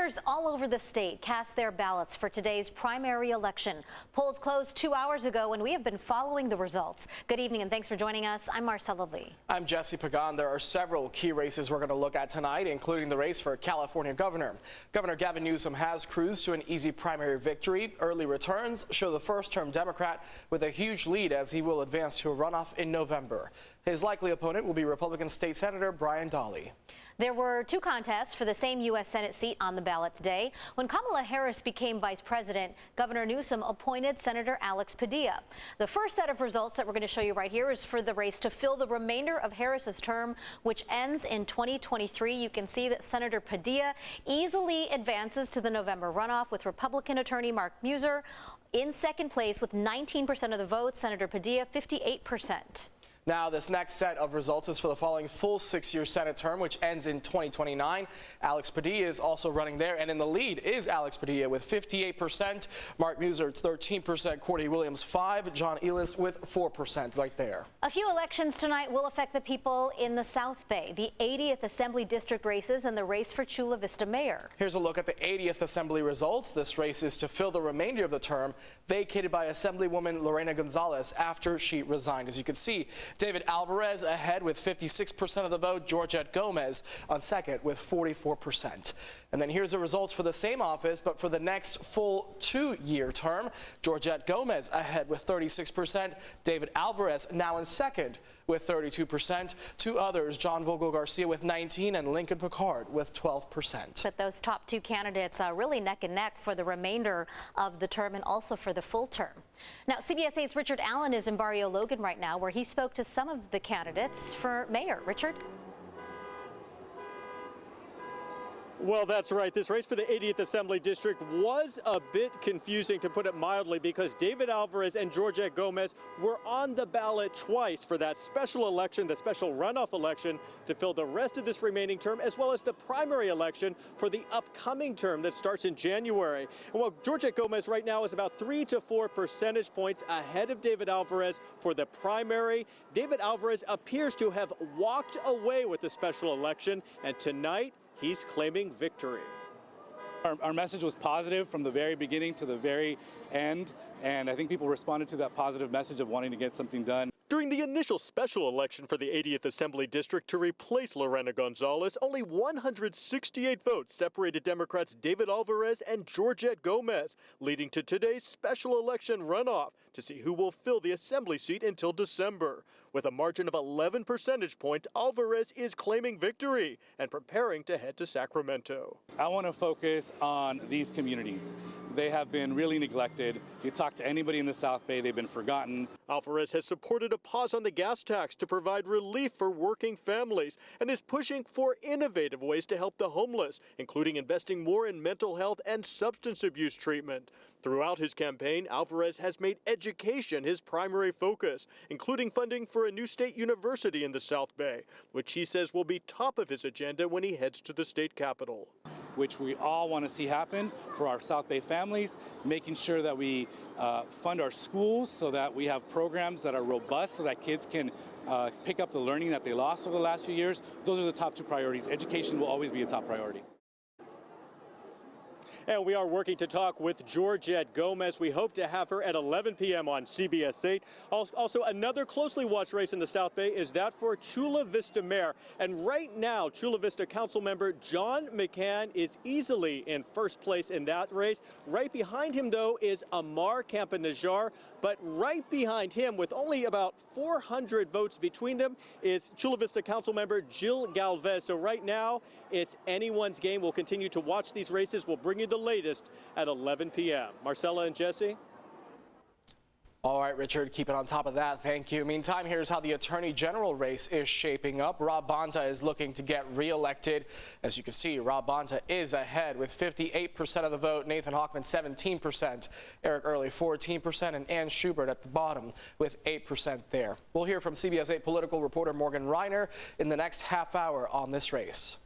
Voters all over the state cast their ballots for today's primary election. Polls closed 2 hours ago, and we have been following the results. Good evening, and thanks for joining us. I'm Marcella Lee. I'm Jesse Pagan. There are several key races we're going to look at tonight, including the race for California governor. Governor Gavin Newsom has cruised to an easy primary victory. Early returns show the first-term Democrat with a huge lead as he will advance to a runoff in November. His likely opponent will be Republican State Senator Brian Dahle. There were two contests for the same U.S. Senate seat on the ballot today. When Kamala Harris became vice president, Governor Newsom appointed Senator Alex Padilla. The first set of results that we're going to show you right here is for the race to fill the remainder of Harris's term, which ends in 2023. You can see that Senator Padilla easily advances to the November runoff with Republican attorney Mark Muser in second place with 19% of the votes. Senator Padilla, 58%. Now, this next set of results is for the following full 6-year Senate term, which ends in 2029. Alex Padilla is also running there, and in the lead is Alex Padilla with 58%, Mark Muser 13%, Cordy Williams 5%, John Elis with 4% right there. A few elections tonight will affect the people in the South Bay, the 80th Assembly District races and the race for Chula Vista mayor. Here's a look at the 80th Assembly results. This race is to fill the remainder of the term vacated by Assemblywoman Lorena Gonzalez after she resigned. As you can see, David Alvarez ahead with 56% of the vote. Georgette Gomez on second with 44%. And then here's the results for the same office, but for the next full 2-year term. Georgette Gomez ahead with 36%. David Alvarez now in second with 32%. Two others, John Vogel Garcia with 19% and Lincoln Picard with 12%. But those top two candidates are really neck and neck for the remainder of the term and also for the full term. Now, CBS 8's Richard Allen is in Barrio Logan right now, where he spoke to some of the candidates for mayor. Richard? Well, that's right. This race for the 80th Assembly District was a bit confusing, to put it mildly, because David Alvarez and Georgette Gomez were on the ballot twice for that special election, the special runoff election to fill the rest of this remaining term, as well as the primary election for the upcoming term that starts in January. And while Georgette Gomez right now is about 3 to 4 percentage points ahead of David Alvarez for the primary, David Alvarez appears to have walked away with the special election, and tonight he's claiming victory. Our message was positive from the very beginning to the very end, and I think people responded to that positive message of wanting to get something done. During the initial special election for the 80th Assembly District to replace Lorena Gonzalez, only 168 votes separated Democrats David Alvarez and Georgette Gomez, leading to today's special election runoff to see who will fill the Assembly seat until December. With a margin of 11 percentage points, Alvarez is claiming victory and preparing to head to Sacramento. I want to focus on these communities. They have been really neglected. You talk to anybody in the South Bay, they've been forgotten. Alvarez has supported a pause on the gas tax to provide relief for working families and is pushing for innovative ways to help the homeless, including investing more in mental health and substance abuse treatment. Throughout his campaign, Alvarez has made education his primary focus, including funding for a new state university in the South Bay, which he says will be top of his agenda when he heads to the state capitol. Which we all want to see happen for our South Bay families, making sure that we fund our schools so that we have programs that are robust so that kids can pick up the learning that they lost over the last few years. Those are the top two priorities. Education will always be a top priority. And we are working to talk with Georgette Gomez. We hope to have her at 11 p.m. on CBS 8. Also, another closely watched race in the South Bay is that for Chula Vista mayor. And right now, Chula Vista council member John McCann is easily in first place in that race. Right behind him, though, is Amar Campanajar. But right behind him, with only about 400 votes between them, is Chula Vista council member Jill Galvez. So right now, it's anyone's game. We'll continue to watch these races. We'll bring you the latest at 11 p.m. Marcella and Jesse. All right, Richard, keep it on top of that. Thank you. Meantime, here's how the Attorney General race is shaping up. Rob Bonta is looking to get reelected. As you can see, Rob Bonta is ahead with 58% of the vote. Nathan Hochman, 17%. Eric Early, 14%. And Ann Schubert at the bottom with 8% there. We'll hear from CBS 8 political reporter Morgan Reiner in the next half hour on this race.